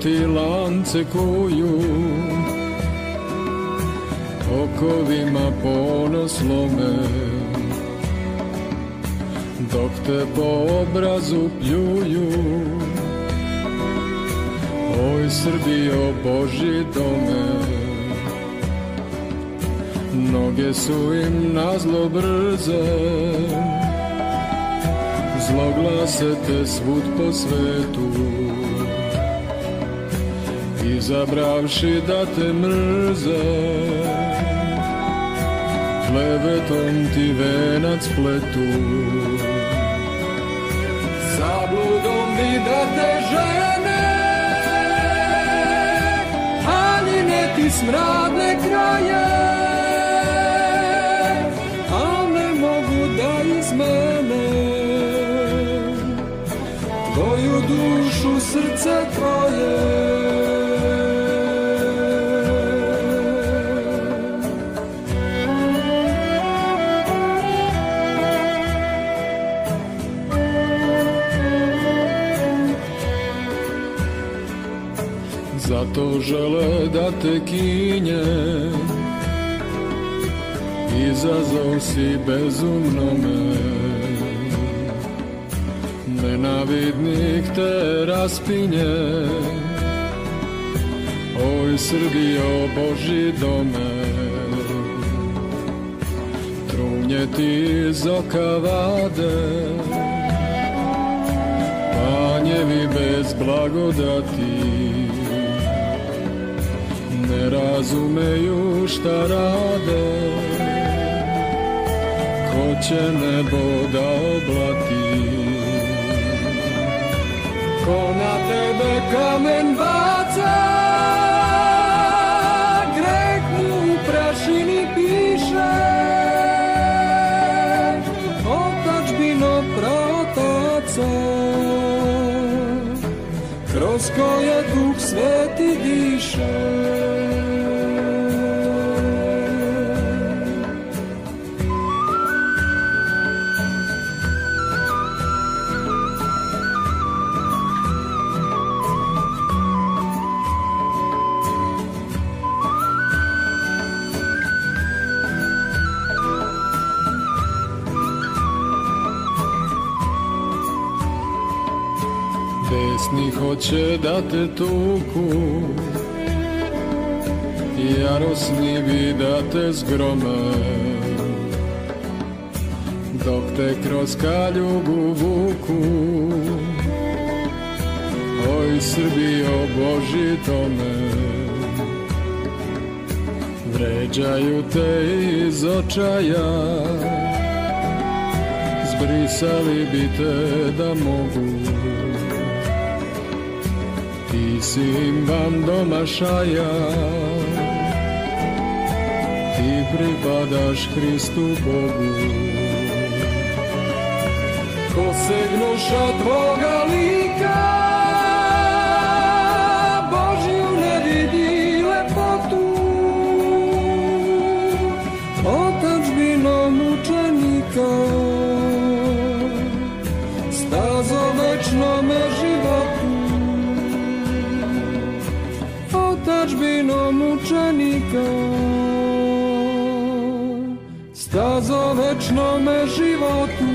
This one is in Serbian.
ti lance kuju, okovima ponos lome, dok te po obrazu pljuju. Oj Srbijo, Božji dome, noge su im nazlo brze, zloglase te svud po svetu, izabravši da te mrze, klevetom ti venac pletu. Zabludom bi da te žene, haljine ti smradne kraje, a ne mogu da izmene tvoju dušu, srce tvoje. Zato žele da te kinje, izazov si bezumnome, nenavidnik te raspinje. Oj Srbijo, Božji dome, trunje ti iz oka vade, panjevi bez blagodati ne razumeju šta rade. Ko će nebo da oblati, ko na tebe kamen baca, greh mu u prašini piše, otadžbino praotaca, kroz koje Duh Sveti diše. Besni hoće da te tuku, jarosnivi da te zgrome, dok te kroz kaljugu vuku. Oj Srbijo, Božji dome, vređaju te iz očaja, zbrisali bi te da mogu. Ti si im van domašaja, ti pripadaš Hristu Bogu. Ko segnuša tvoga lika, Božju ne vidi lepotu, otadžbino mučenika, stazo večnome životu. Otadžbino mučenika, stazo večnome životu.